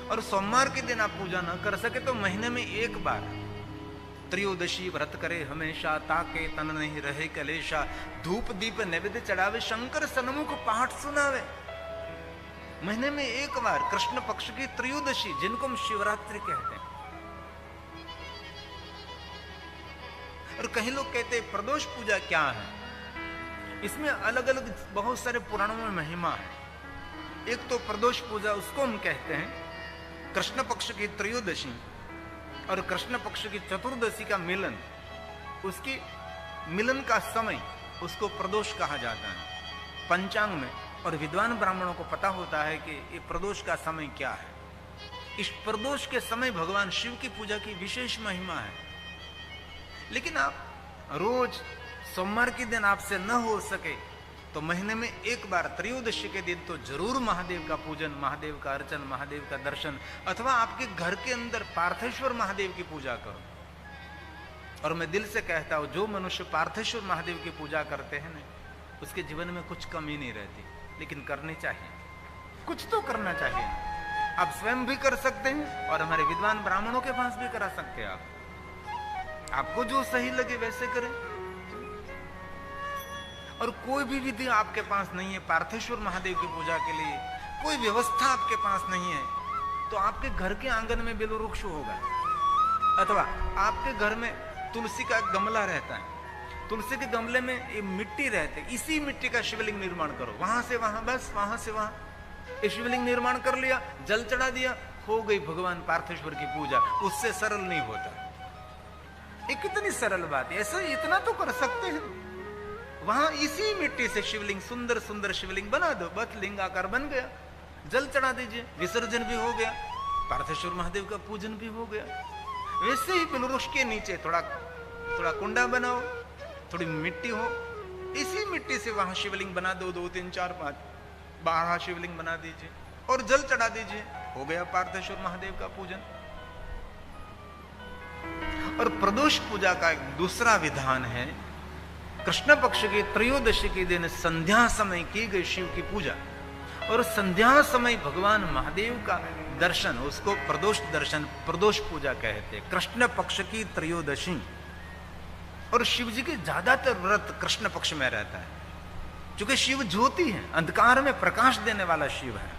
और सोमवार के दिन आप पूजा न कर सके तो महीने में एक बार त्रयोदशी व्रत करे हमेशा, ताके तन नहीं रहे कलेशा, धूप दीप नैवेद्य चढ़ावे, शंकर सन्मुख पाठ सुनावे। महीने में एक बार कृष्ण पक्ष की त्रयोदशी, जिनको हम शिवरात्रि कहते हैं। और कहीं लोग कहते हैं प्रदोष पूजा क्या है, इसमें अलग अलग बहुत सारे पुराणों में महिमा है। एक तो प्रदोष पूजा उसको हम कहते हैं कृष्ण पक्ष की त्रयोदशी और कृष्ण पक्ष की चतुर्दशी का मिलन, उसकी मिलन का समय उसको प्रदोष कहा जाता है पंचांग में। और विद्वान ब्राह्मणों को पता होता है कि ये प्रदोष का समय क्या है। इस प्रदोष के समय भगवान शिव की पूजा की विशेष महिमा है। लेकिन आप रोज सोमवार के दिन आपसे न हो सके तो महीने में एक बार त्रयोदशी के दिन तो जरूर महादेव का पूजन, महादेव का अर्चन, महादेव का दर्शन, अथवा आपके घर के अंदर पार्थेश्वर महादेव की पूजा करो। और मैं दिल से कहता हूं जो मनुष्य पार्थेश्वर महादेव की पूजा करते हैं ना, उसके जीवन में कुछ कमी नहीं रहती। लेकिन करनी चाहिए, कुछ तो करना चाहिए। आप स्वयं भी कर सकते हैं और हमारे विद्वान ब्राह्मणों के पास भी करा सकते हैं। आपको जो सही लगे वैसे करें। और कोई भी विधि आपके पास नहीं है पार्थेश्वर महादेव की पूजा के लिए, कोई व्यवस्था आपके पास नहीं है, तो आपके घर के आंगन में बेल वृक्ष होगा, अथवा आपके घर में तुलसी का गमला रहता है, तुलसी के गमले में ये मिट्टी रहती है, इसी मिट्टी का शिवलिंग निर्माण करो। वहां से वहां, बस वहां से वहां ये शिवलिंग निर्माण कर लिया, जल चढ़ा दिया, हो गई भगवान पार्थेश्वर की पूजा। उससे सरल नहीं होता। ये कितनी सरल बात है। ऐसा इतना तो कर सकते हैं। वहां इसी मिट्टी से शिवलिंग, सुंदर सुंदर शिवलिंग बना दो, बस लिंग आकार बन गया, जल चढ़ा दीजिए, विसर्जन भी हो गया, पार्थेश्वर महादेव का पूजन भी हो गया। वैसे ही पिलवृक्ष के नीचे थोड़ा थोड़ा कुंडा बनाओ, थोड़ी मिट्टी हो, इसी मिट्टी से वहां शिवलिंग बना दो, 2 3 4 5 12 शिवलिंग बना दीजिए और जल चढ़ा दीजिए, हो गया पार्थेश्वर महादेव का पूजन। और प्रदोष पूजा का एक दूसरा विधान है कृष्ण पक्ष की त्रयोदशी के दिन संध्या समय की गई शिव की पूजा। और संध्या समय भगवान महादेव का दर्शन, उसको प्रदोष दर्शन, प्रदोष पूजा कहते हैं। कृष्ण पक्ष की त्रयोदशी। और शिव जी के ज्यादातर व्रत कृष्ण पक्ष में रहता है, क्योंकि शिव ज्योति है, अंधकार में प्रकाश देने वाला शिव है।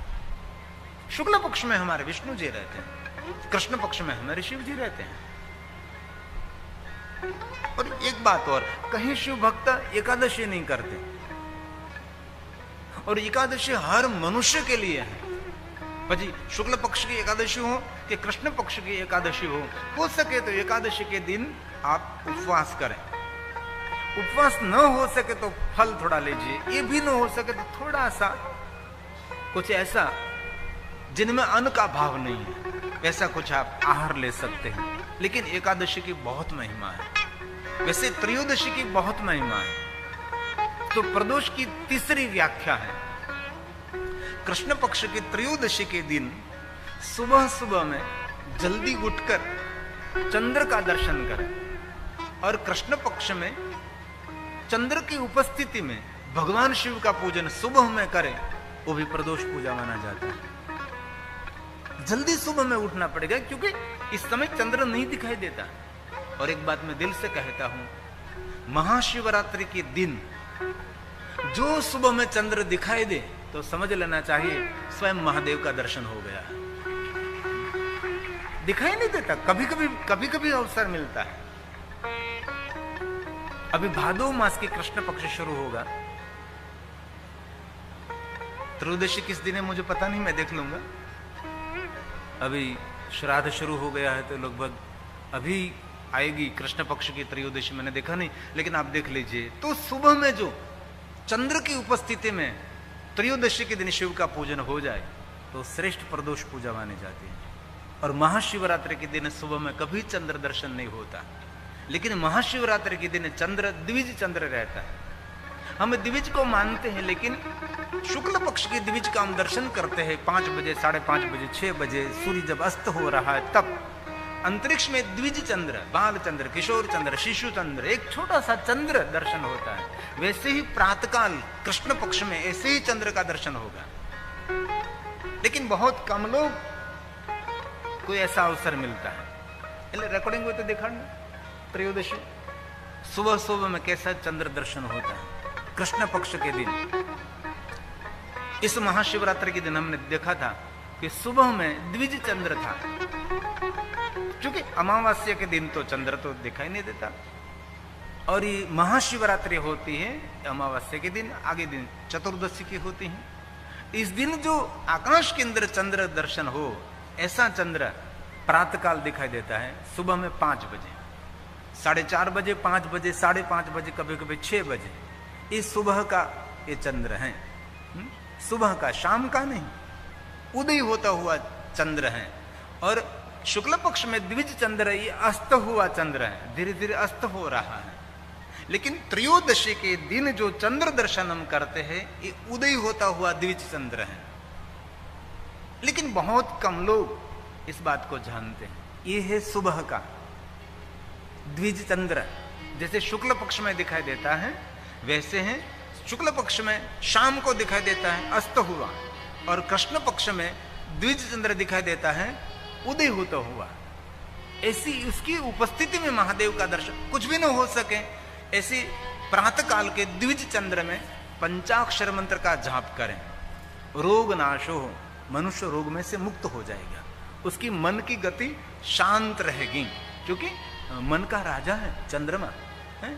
शुक्ल पक्ष में हमारे विष्णु जी रहते हैं, कृष्ण पक्ष में हमारे शिव जी रहते हैं। और एक बात और, कहीं शिव भक्त एकादशी नहीं करते, और एकादशी हर मनुष्य के लिए है। भाजी शुक्ल पक्ष की एकादशी हो कि कृष्ण पक्ष की एकादशी हो सके तो एकादशी के दिन आप उपवास करें। उपवास न हो सके तो फल थोड़ा लीजिए, ये भी न हो सके तो थोड़ा सा कुछ ऐसा जिनमें अन्न का भाव नहीं है, ऐसा कुछ आप आहार ले सकते हैं। लेकिन एकादशी की बहुत महिमा है, वैसे त्रयोदशी की बहुत महिमा है। तो प्रदोष की तीसरी व्याख्या है, कृष्ण पक्ष की त्रयोदशी के दिन सुबह सुबह में जल्दी उठकर चंद्र का दर्शन करें, और कृष्ण पक्ष में चंद्र की उपस्थिति में भगवान शिव का पूजन सुबह में करें, वो भी प्रदोष पूजा माना जाता है। जल्दी सुबह में उठना पड़ेगा, क्योंकि इस समय चंद्र नहीं दिखाई देता। और एक बात मैं दिल से कहता हूं, महाशिवरात्रि के दिन जो सुबह में चंद्र दिखाई दे तो समझ लेना चाहिए स्वयं महादेव का दर्शन हो गया। दिखाई नहीं देता, कभी कभी अवसर मिलता है। अभी भादो मास की कृष्ण पक्ष शुरू होगा, त्रयोदशी किस दिन है मुझे पता नहीं, मैं देख लूंगा। अभी श्राद्ध शुरू हो गया है तो लगभग अभी आएगी कृष्ण पक्ष की त्रयोदशी, मैंने देखा नहीं, लेकिन आप देख लीजिए। तो सुबह में जो चंद्र की उपस्थिति में त्रयोदशी के दिन शिव का पूजन हो जाए तो श्रेष्ठ प्रदोष पूजा मानी जाती है। और महाशिवरात्रि के दिन सुबह में कभी चंद्र दर्शन नहीं होता, लेकिन महाशिवरात्रि के दिन चंद्र द्विज चंद्र रहता है। हम द्विज को मानते हैं, लेकिन शुक्ल पक्ष के द्विज का हम दर्शन करते हैं 5 बजे, 5:30 बजे, 6 बजे सूर्य जब अस्त हो रहा है, तब अंतरिक्ष में द्विज चंद्र, बाल चंद्र, किशोर चंद्र, शिशु चंद्र, एक छोटा सा चंद्र दर्शन होता है। वैसे ही प्रातःकाल कृष्ण पक्ष में ऐसे ही चंद्र का दर्शन होगा। लेकिन बहुत कम लोग कोई ऐसा अवसर मिलता है એટલે રેકોર્ડિંગ હોય તો દેખાડ त्रयोदशी सुबह सुबह में कैसा चंद्र दर्शन होता है कृष्ण पक्ष के दिन। इस महाशिवरात्रि के दिन हमने देखा था कि सुबह में द्विज चंद्र था, क्योंकि अमावस्या के दिन तो चंद्र तो दिखाई नहीं देता, और ये महाशिवरात्रि होती है अमावस्या के दिन, आगे दिन चतुर्दशी की होती है। इस दिन जो आकाश के अंदर चंद्र दर्शन हो, ऐसा चंद्र प्रातः काल दिखाई देता है सुबह में 5 बजे, 4:30 बजे, 5 बजे, 5:30 बजे, कभी कभी 6 बजे। इस सुबह का ये चंद्र है, सुबह का, शाम का नहीं, उदय होता हुआ चंद्र है। और शुक्ल पक्ष में द्विज चंद्र ये अस्त हुआ चंद्र है, धीरे धीरे अस्त हो रहा है। लेकिन त्रयोदशी के दिन जो चंद्र दर्शन हम करते हैं ये उदय होता हुआ द्विज चंद्र है। लेकिन बहुत कम लोग इस बात को जानते हैं। ये है सुबह का द्विज चंद्र, जैसे शुक्ल पक्ष में दिखाई देता है वैसे है शुक्ल पक्ष में शाम को दिखाई देता है अस्त हुआ, और कृष्ण पक्ष में द्विज चंद्र दिखाई देता है उदय होता हुआ। ऐसी उसकी उपस्थिति में महादेव का दर्शन कुछ भी न हो सके, ऐसी प्रातः काल के द्विज चंद्र में पंचाक्षर मंत्र का जाप करें, रोग नाशो हो, मनुष्य रोग में से मुक्त हो जाएगा, उसकी मन की गति शांत रहेगी, क्योंकि मन का राजा है चंद्रमा है।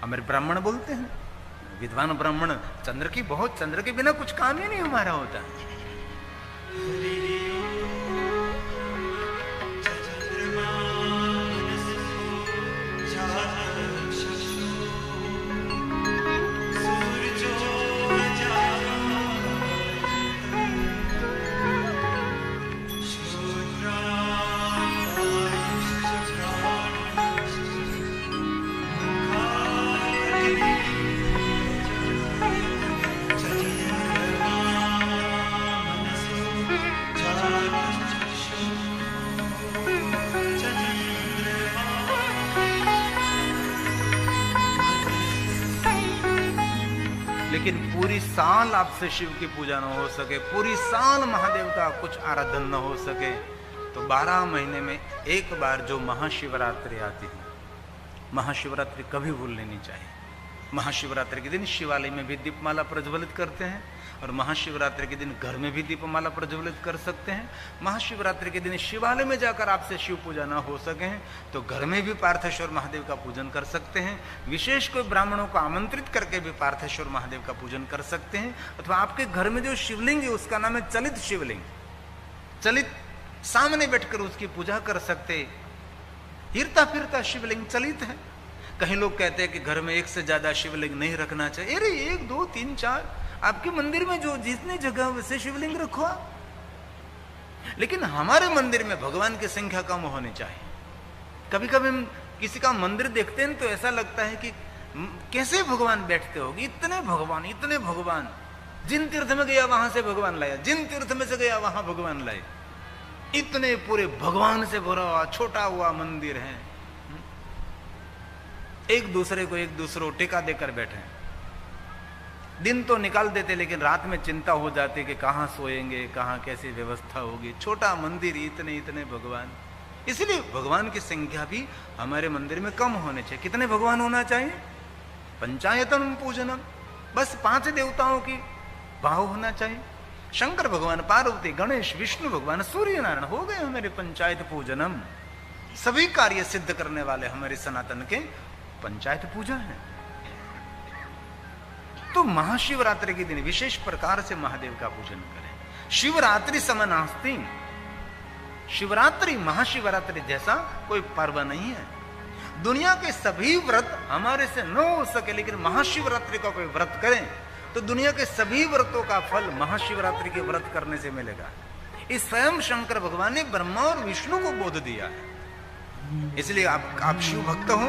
हमारे ब्राह्मण बोलते हैं, विद्वान ब्राह्मण, चंद्र की बहुत, चंद्र के बिना कुछ काम ही नहीं हमारा होता। लेकिन पूरी साल आपसे शिव की पूजा न हो सके, पूरी साल महादेव का कुछ आराधन न हो सके, तो 12 महीने में एक बार जो महाशिवरात्रि आती है, महाशिवरात्रि कभी भूलनी नहीं चाहिए। महाशिवरात्रि के दिन शिवालय में भी दीपमाला प्रज्वलित करते हैं, और महाशिवरात्रि के दिन घर में भी दीपमाला प्रज्वलित कर सकते हैं। महाशिवरात्रि के दिन शिवालय में जाकर आपसे शिव पूजा ना हो सके तो घर में भी पार्थेश्वर महादेव का पूजन कर सकते हैं। विशेष कोई ब्राह्मणों को आमंत्रित करके भी पार्थेश्वर महादेव का पूजन कर सकते हैं। अथवा आपके घर में जो शिवलिंग है उसका नाम है चलित शिवलिंग, चलित, सामने बैठकर उसकी पूजा कर सकते। हिरता फिरता शिवलिंग चलित है। कहीं लोग कहते हैं कि घर में एक से ज्यादा शिवलिंग नहीं रखना चाहिए। अरे 1, 2, 3, 4 आपके मंदिर में जो जितनी जगह वैसे शिवलिंग रखो। लेकिन हमारे मंदिर में भगवान की संख्या कम होनी चाहिए। कभी कभी हम किसी का मंदिर देखते हैं तो ऐसा लगता है कि कैसे भगवान बैठते होंगे, इतने भगवान, जिन तीर्थ में गया वहां से भगवान लाया, जिन तीर्थ में से गया वहां भगवान लाए, इतने पूरे भगवान से भरा हुआ छोटा हुआ मंदिर है। एक दूसरे टेका देकर बैठे, दिन तो निकाल देते लेकिन रात में चिंता हो जाती कि कहाँ सोएंगे, कहाँ कैसी व्यवस्था होगी। छोटा मंदिर, इतने भगवान। इसलिए भगवान की संख्या भी हमारे मंदिर में कम होने चाहिए। कितने भगवान होना चाहिए? पंचायतन पूजनम, बस 5 देवताओं की भाव होना चाहिए। शंकर भगवान, पार्वती, गणेश, विष्णु भगवान, सूर्य नारायण, हो गए हमारे पंचायत पूजनम। सभी कार्य सिद्ध करने वाले हमारे सनातन के पंचायत पूजा है। तो महाशिवरात्रि के दिन विशेष प्रकार से महादेव का पूजन करें। शिवरात्रि समनास्ति, शिवरात्रि महाशिवरात्रि जैसा कोई पर्व नहीं है। दुनिया के सभी व्रत हमारे से न हो सके, लेकिन महाशिवरात्रि का कोई व्रत करें तो दुनिया के सभी व्रतों का फल महाशिवरात्रि के व्रत करने से मिलेगा। इस स्वयं शंकर भगवान ने ब्रह्मा और विष्णु को बोध दिया है। इसलिए आप शिव भक्त हो,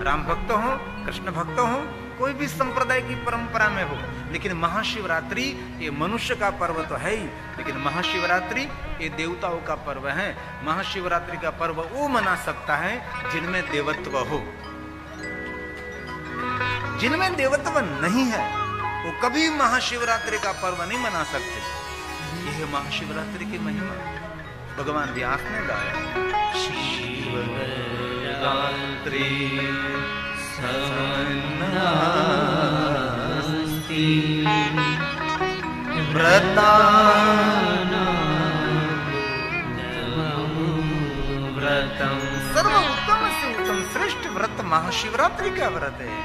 राम भक्त हो, कृष्ण भक्त हो, कोई भी संप्रदाय की परंपरा में हो, लेकिन महाशिवरात्रि ये मनुष्य का पर्व तो है ही, लेकिन महाशिवरात्रि ये देवताओं का पर्व है। महाशिवरात्रि का पर्व वो मना सकता है जिनमें देवत्व हो। जिनमें देवत्व नहीं है वो कभी महाशिवरात्रि का पर्व नहीं मना सकते। यह है महाशिवरात्रि की महिमा। भगवान व्यास ने गाया, शिवरात्रि समन्नास्ति व्रतम। सर्व उत्तम से उत्तम श्रेष्ठ व्रत महाशिवरात्रि का व्रत है।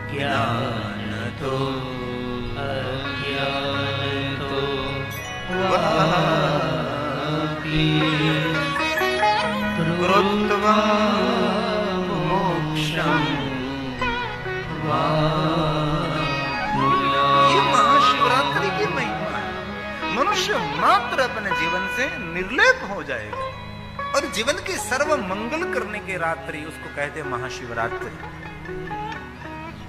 ज्ञान तो अज्ञान तो वापि कृत्वा मोक्षम वाप्नुयात्। ये महाशिवरात्रि की महिमा है। मनुष्य मात्र अपने जीवन से निर्लेप हो जाएगा और जीवन की सर्व मंगल करने की रात्रि उसको कहते हैं महाशिवरात्रि।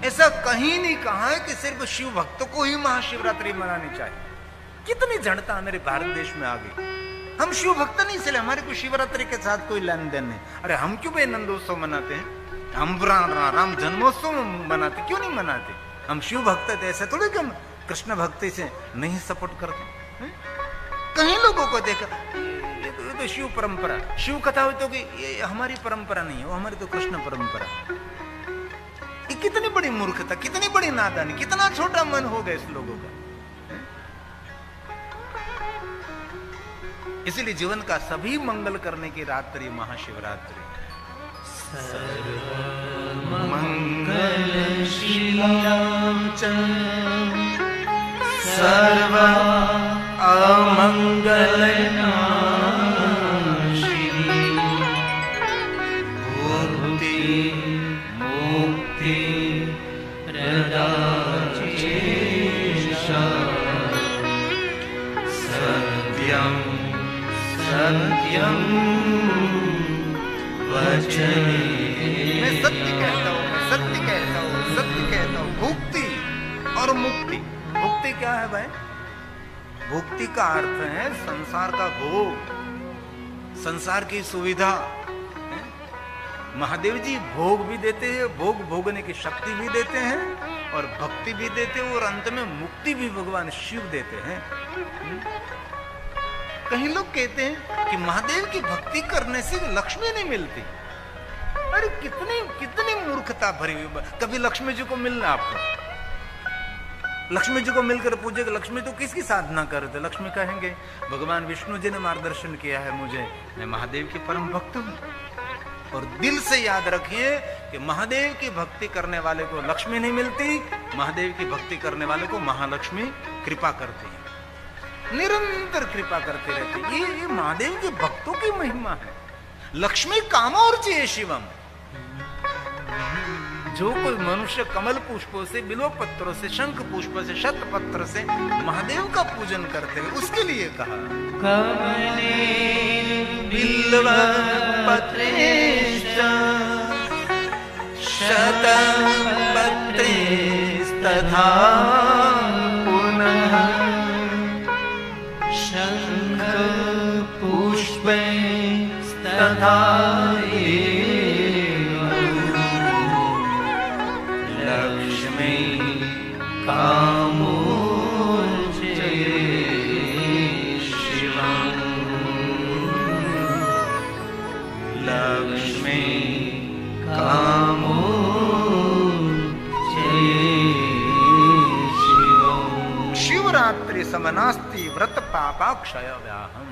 ऐसा कहीं नहीं कहा है कि सिर्फ शिव भक्तों को ही महाशिवरात्रि मनानी चाहिए। कितनी जड़ता हमारे भारत देश में आ गई। हम शिव भक्त नहीं, इसलिए हमारे को शिवरात्रि के साथ कोई लेन देन नहीं। अरे हम क्यों भाई नंदोत्सव मनाते हैं, हम राम जन्मोत्सव मनाते, क्यों नहीं मनाते? हम शिव भक्त थे, ऐसा थोड़ी कि हम कृष्ण भक्ति से नहीं सपोर्ट करते। कहीं लोगों को देखा ये तो शिव परंपरा, शिव कथा हो तो कि ये हमारी परंपरा नहीं है, वो हमारी तो कृष्ण परंपरा। ये कितनी बड़ी मूर्खता, कितनी बड़ी नादानी, कितना छोटा मन हो गया इस लोगों का। इसीलिए जीवन का सभी मंगल करने की रात्रि महाशिवरात्रि। सर्वमंगलशीलां च सर्व अमंगलनाशिनी मुक्ति मुक्ति प्रदायिषा सत्यं सत्यं वचने। मैं सत्य कहता हूँ, मैं सत्य कहता हूँ, सत्य कहता हूँ। भुक्ति और मुक्ति। भुक्ति क्या है भाई? भुक्ति का अर्थ है संसार का भोग, संसार की सुविधा। महादेव जी भोग भी देते हैं, भोग भोगने की शक्ति भी देते हैं और भक्ति भी देते हैं और अंत में मुक्ति भी भगवान शिव देते हैं। कहीं लोग कहते हैं कि महादेव की भक्ति करने से लक्ष्मी नहीं मिलती। अरे कितनी कितनी मूर्खता भरी हुई। कभी लक्ष्मी जी को मिलना, आपको लक्ष्मी जी को मिलकर पूजेगा। लक्ष्मी तो किसकी साधना करते? लक्ष्मी कहेंगे भगवान विष्णु जी ने मार्गदर्शन किया है मुझे, मैं महादेव की परम भक्त हूं। और दिल से याद रखिए कि महादेव की भक्ति करने वाले को लक्ष्मी नहीं मिलती, महादेव की भक्ति करने वाले को महालक्ष्मी कृपा करती है, निरंतर कृपा करती रहती है। ये महादेव के भक्तों की महिमा है। लक्ष्मी कामोर्चये शिवम। जो कोई मनुष्य कमल पुष्पों से, बिल्व पत्रों से, शंख पुष्पों से, शत पत्र से महादेव का पूजन करते हैं, उसके लिए कहा कमले बिल्व पत्रेश्च शत पत्रेस्तथा पुनः शंख पुष्पैस्तथा कामोर्चये शिवं लक्ष्मी कामोर्चये शिवं। शिवरात्रि समनास्ति व्रत पापाक्षय व्याहम।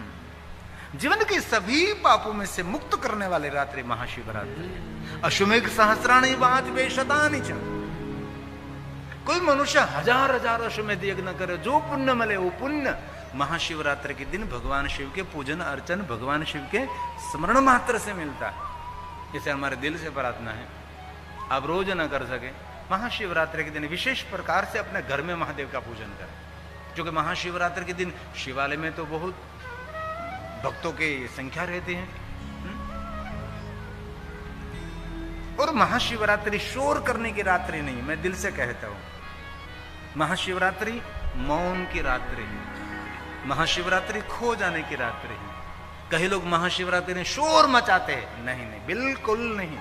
जीवन के सभी पापों में से मुक्त करने वाली रात्रि महाशिवरात्रि। अश्वमेघ सहस्राणि वाजपेयशतानि च। कोई मनुष्य हजार हजार अश्वमेध यज्ञ करे, जो पुण्य मिले वो पुण्य महाशिवरात्रि के दिन भगवान शिव के पूजन अर्चन, भगवान शिव के स्मरण मात्र से मिलता है। इसे हमारे दिल से प्रार्थना है, आप रोज न कर सके, महाशिवरात्रि के दिन विशेष प्रकार से अपने घर में महादेव का पूजन करें। क्योंकि महाशिवरात्रि के दिन शिवालय में तो बहुत भक्तों की संख्या रहती है। और महाशिवरात्रि शोर करने की रात्रि नहीं, मैं दिल से कहता हूं। महाशिवरात्रि मौन की रात्रि है, महाशिवरात्रि खो जाने की रात्रि है। कई लोग महाशिवरात्रि में शोर मचाते हैं, नहीं नहीं, बिल्कुल नहीं।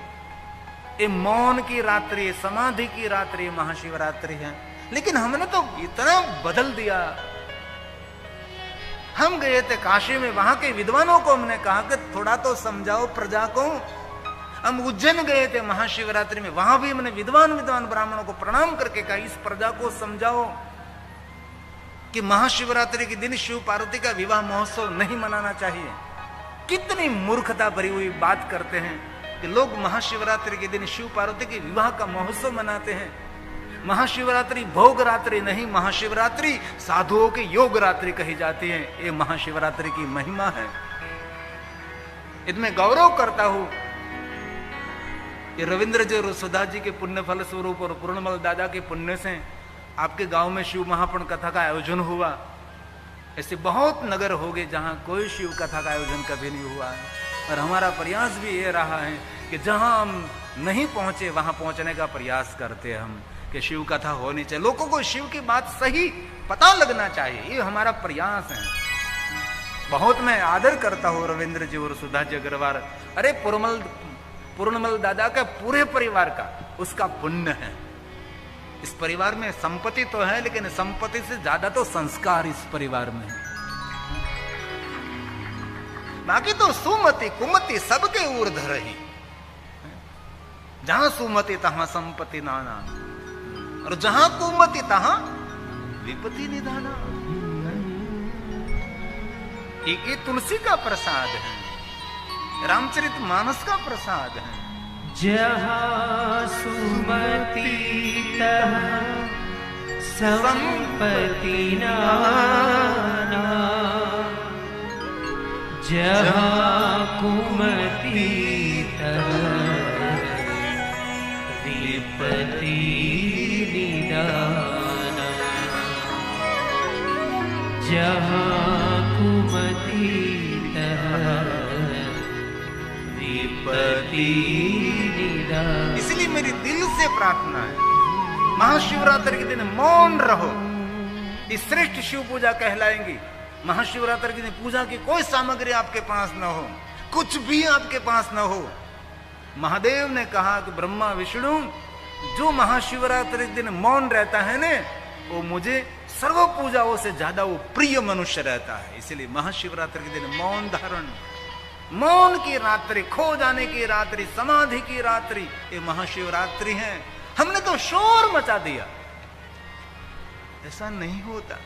ये मौन की रात्रि, समाधि की रात्रि महाशिवरात्रि है। लेकिन हमने तो इतना बदल दिया, हम गए थे काशी में, वहां के विद्वानों को हमने कहा कि थोड़ा तो समझाओ प्रजा को। हम उज्जैन गए थे महाशिवरात्रि में, वहां भी हमने विद्वान ब्राह्मणों को प्रणाम करके कहा इस प्रजा को समझाओ कि महाशिवरात्रि के दिन शिव पार्वती का विवाह महोत्सव नहीं मनाना चाहिए। कितनी मूर्खता भरी हुई बात करते हैं कि लोग महाशिवरात्रि के दिन शिव पार्वती के विवाह का महोत्सव मनाते हैं। महाशिवरात्रि भोग रात्रि नहीं, महाशिवरात्रि साधुओं की योग रात्रि कही जाती है। ये महाशिवरात्रि की महिमा है, इसमें गौरव करता हूं। ये रविंद्र जी और सुधा जी के पुण्य फल स्वरूप और पूर्णमल दादा के पुण्य से आपके गांव में शिव महापुण्य कथा का आयोजन हुआ। ऐसे बहुत नगर हो गए जहां कोई शिव कथा का आयोजन कभी नहीं हुआ है। और हमारा प्रयास भी ये रहा है कि जहां हम नहीं पहुंचे वहां पहुंचने का प्रयास करते हैं हम, कि शिव कथा होनी चाहिए, लोगों को शिव की बात सही पता लगना चाहिए, ये हमारा प्रयास है। बहुत मैं आदर करता हूं रविंद्र जी और सुधा जी अग्रवाल। अरे पूर्णमल दादा का पूरे परिवार का उसका पुण्य है। इस परिवार में संपत्ति तो है, लेकिन संपत्ति से ज्यादा तो संस्कार इस परिवार में है। बाकी तो सुमति कुमति सबके ऊर्ध्व रही, जहां सुमति तहां संपत्ति नाना, और जहां कुमति तहां विपत्ति निधाना। ये तुलसी का प्रसाद है, रामचरित मानस का प्रसाद है। जहाँ सुमति तहाँ संपत्ति नाना, जहाँ कुमति तहाँ विपत्ति निदाना, जहाँ कुमति तहाँ विपत्ति। इसलिए मेरी दिल से प्रार्थना है, महाशिवरात्रि के दिन मौन रहो। इस श्रेष्ठ शिव पूजा कहलाएंगी। महाशिवरात्रि के दिन पूजा की कोई सामग्री आपके पास न हो, कुछ भी आपके पास न हो। महादेव ने कहा कि ब्रह्मा विष्णु जो महाशिवरात्रि के दिन मौन रहता है ने, वो मुझे सर्व पूजाओं से ज्यादा वो प्रिय मनुष्य रहता है। इसलिए महाशिवरात्रि के दिन मौन धारण, मौन की रात्रि, खो जाने की रात्रि, समाधि की रात्रि, ये महाशिवरात्रि है। हमने तो शोर मचा दिया, ऐसा नहीं होता।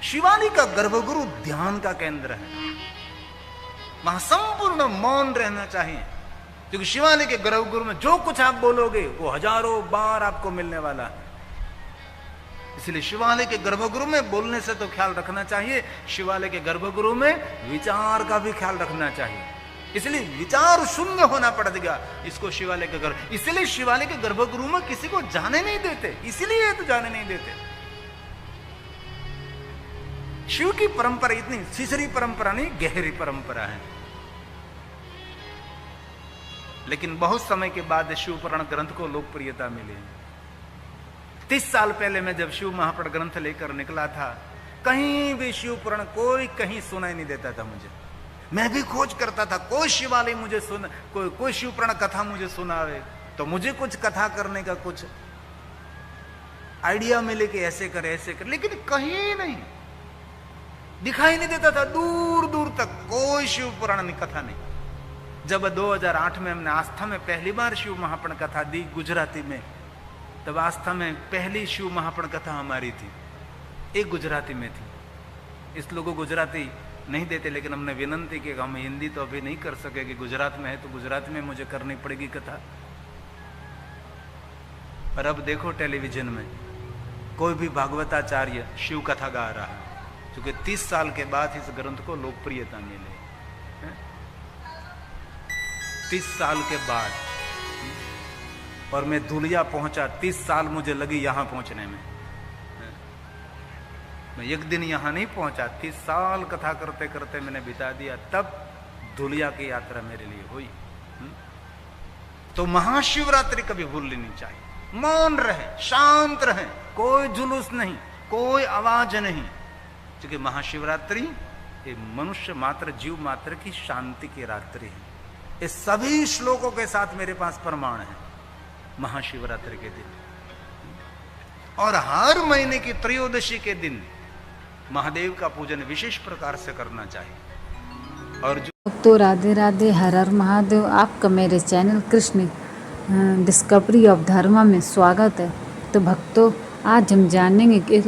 शिवालिक का गर्भगुरु ध्यान का केंद्र है, वहां संपूर्ण मौन रहना चाहिए, क्योंकि शिवालिक के गर्भगुरु में जो कुछ आप बोलोगे वो हजारों बार आपको मिलने वाला है। इसलिए शिवालय के गर्भगृह में बोलने से तो ख्याल रखना चाहिए, शिवालय के गर्भगृह में विचार का भी ख्याल रखना चाहिए। इसलिए विचार शून्य होना पड़ेगा इसको शिवालय के गर्भ। इसलिए शिवालय के गर्भगृह में किसी को जाने नहीं देते, इसलिए तो जाने नहीं देते। शिव की परंपरा इतनी सीसरी परंपरा नहीं, गहरी परंपरा है। लेकिन बहुत समय के बाद शिव पुराण ग्रंथ को लोकप्रियता मिली। 30 साल पहले मैं जब शिव महापुराण ग्रंथ लेकर निकला था, कहीं भी शिव पुराण कोई कहीं सुनाई नहीं देता था मुझे। मैं भी खोज करता था, कोई शिवालय मुझे सुन, कोई शिव पुराण कथा मुझे सुनावे, तो मुझे कुछ कथा करने का कुछ आइडिया मिले कि ऐसे करे ऐसे करे, लेकिन कहीं नहीं दिखाई नहीं देता था। दूर दूर तक कोई शिव पुराण कथा नहीं। जब 2008 में हमने आस्था में पहली बार शिव महापुराण कथा दी गुजराती में, तब आस्था में पहली शिव महापुराण कथा हमारी थी, एक गुजराती में थी। इस लोगों गुजराती नहीं देते, लेकिन हमने विनंती की हम हिंदी तो अभी नहीं कर सकेंगे, गुजरात में है तो गुजरात में मुझे करनी पड़ेगी कथा। पर अब देखो टेलीविजन में कोई भी भागवताचार्य शिव कथा गा रहा है, क्योंकि 30 साल के बाद इस ग्रंथ को लोकप्रियता मिली। 30 साल के बाद, और मैं धुलिया पहुंचा, 30 साल मुझे लगी यहां पहुंचने में। मैं एक दिन यहां नहीं पहुंचा, 30 साल कथा करते करते मैंने बिता दिया, तब धुलिया की यात्रा मेरे लिए हुई। तो महाशिवरात्रि कभी भूलनी नहीं चाहिए। मौन रहे, शांत रहे, कोई जुलूस नहीं, कोई आवाज नहीं, क्योंकि महाशिवरात्रि ये मनुष्य मात्र, जीव मात्र की शांति की रात्रि है। इस सभी श्लोकों के साथ मेरे पास प्रमाण है महाशिवरात्रि के दिन। और हर महीने की त्रयोदशी के दिन महादेव का पूजन विशेष प्रकार से करना चाहिए। और जो तो राधे राधे, हर हर महादेव। आपका मेरे चैनल कृष्ण डिस्कवरी ऑफ धर्मा में स्वागत है। तो भक्तों, आज हम जानेंगे कि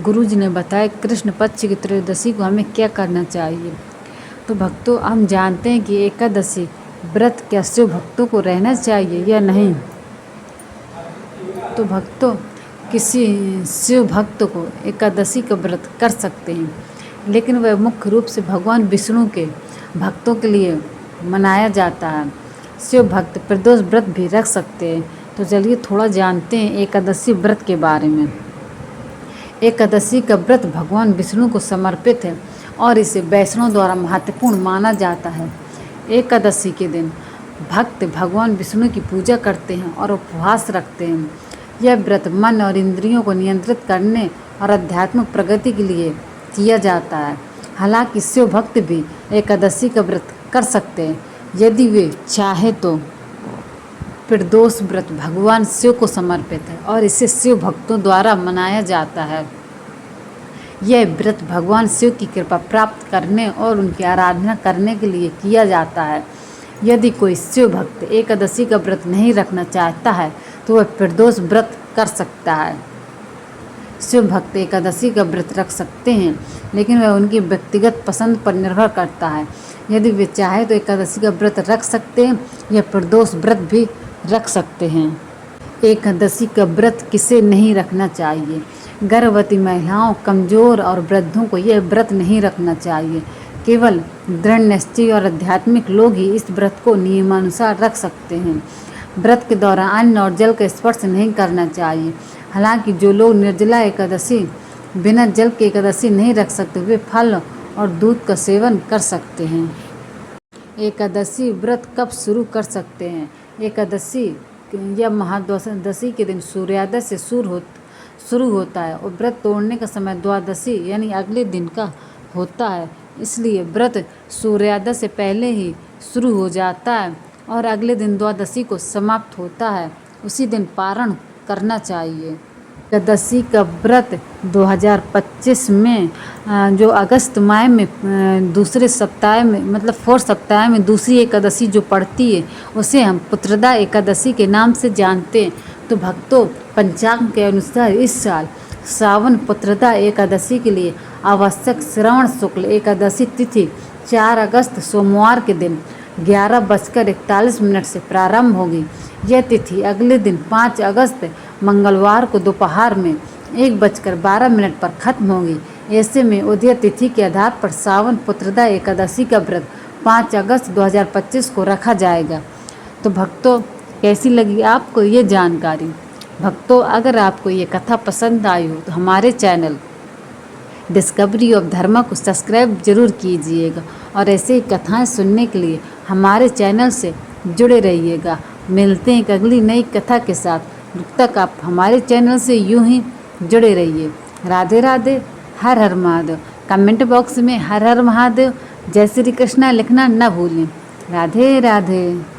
गुरु जी ने बताया कृष्ण पक्ष की त्रयोदशी को हमें क्या करना चाहिए। तो भक्तों, हम जानते हैं कि एकादशी व्रत क्या शिव भक्तों को रहना चाहिए या नहीं। तो भक्तों, किसी शिव भक्त को एकादशी का व्रत कर सकते हैं, लेकिन वह मुख्य रूप से भगवान विष्णु के भक्तों के लिए मनाया जाता है। शिव भक्त प्रदोष व्रत भी रख सकते हैं। तो चलिए थोड़ा जानते हैं एकादशी व्रत के बारे में। एकादशी का व्रत भगवान विष्णु को समर्पित है और इसे वैष्णव द्वारा महत्वपूर्ण माना जाता है। एकादशी के दिन भक्त भगवान विष्णु की पूजा करते हैं और उपवास रखते हैं। यह व्रत मन और इंद्रियों को नियंत्रित करने और आध्यात्मिक प्रगति के लिए किया जाता है। हालांकि शिव भक्त भी एकादशी का व्रत कर सकते हैं यदि वे चाहे तो। प्रदोष व्रत भगवान शिव को समर्पित है और इसे शिव भक्तों द्वारा मनाया जाता है। यह व्रत भगवान शिव की कृपा प्राप्त करने और उनकी आराधना करने के लिए किया जाता है। यदि कोई शिव भक्त एकादशी का व्रत नहीं रखना चाहता है तो वह प्रदोष व्रत कर सकता है। शिव भक्त एकादशी का व्रत रख सकते हैं, लेकिन वह उनकी व्यक्तिगत पसंद पर निर्भर करता है। यदि वे चाहे तो एकादशी का व्रत रख सकते हैं या प्रदोष व्रत भी रख सकते हैं। एकादशी का व्रत किसे नहीं रखना चाहिए? गर्भवती महिलाओं, कमजोर और वृद्धों को यह व्रत नहीं रखना चाहिए। केवल दृढ़ निश्चय और आध्यात्मिक लोग ही इस व्रत को नियमानुसार रख सकते हैं। व्रत के दौरान अन्न और जल का स्पर्श नहीं करना चाहिए। हालांकि जो लोग निर्जला एकादशी बिना जल के एकादशी नहीं रख सकते, वे फल और दूध का सेवन कर सकते हैं। एकादशी व्रत कब शुरू कर सकते हैं? एकादशी या महाद्वादशी के दिन सूर्योदय से शुरू होता है और व्रत तोड़ने का समय द्वादशी यानी अगले दिन का होता है। इसलिए व्रत सूर्योदय से पहले ही शुरू हो जाता है और अगले दिन द्वादशी को समाप्त होता है। उसी दिन पारण करना चाहिए। एकादशी का व्रत 2025 में जो अगस्त माह में दूसरे सप्ताह में मतलब 4 सप्ताह में दूसरी एकादशी जो पड़ती है उसे हम पुत्रदा एकादशी के नाम से जानते हैं। तो भक्तों, पंचांग के अनुसार इस साल सावन पुत्रदा एकादशी के लिए आवश्यक श्रवण शुक्ल एकादशी तिथि 4 अगस्त सोमवार के दिन 11:41 से प्रारंभ होगी। यह तिथि अगले दिन 5 अगस्त मंगलवार को दोपहर में 1:12 पर खत्म होगी। ऐसे में उदय तिथि के आधार पर सावन पुत्रदा एकादशी का व्रत 5 अगस्त 2025 को रखा जाएगा। तो भक्तों, कैसी लगी आपको ये जानकारी? भक्तों, अगर आपको ये कथा पसंद आई हो तो हमारे चैनल डिस्कवरी ऑफ धर्मा को सब्सक्राइब जरूर कीजिएगा और ऐसे ही कथाएं सुनने के लिए हमारे चैनल से जुड़े रहिएगा। मिलते हैं एक अगली नई कथा के साथ। तब तक आप हमारे चैनल से यूं ही जुड़े रहिए। राधे राधे, हर हर महादेव। कमेंट बॉक्स में हर हर महादेव, जय श्री कृष्णा लिखना न भूलें। राधे राधे।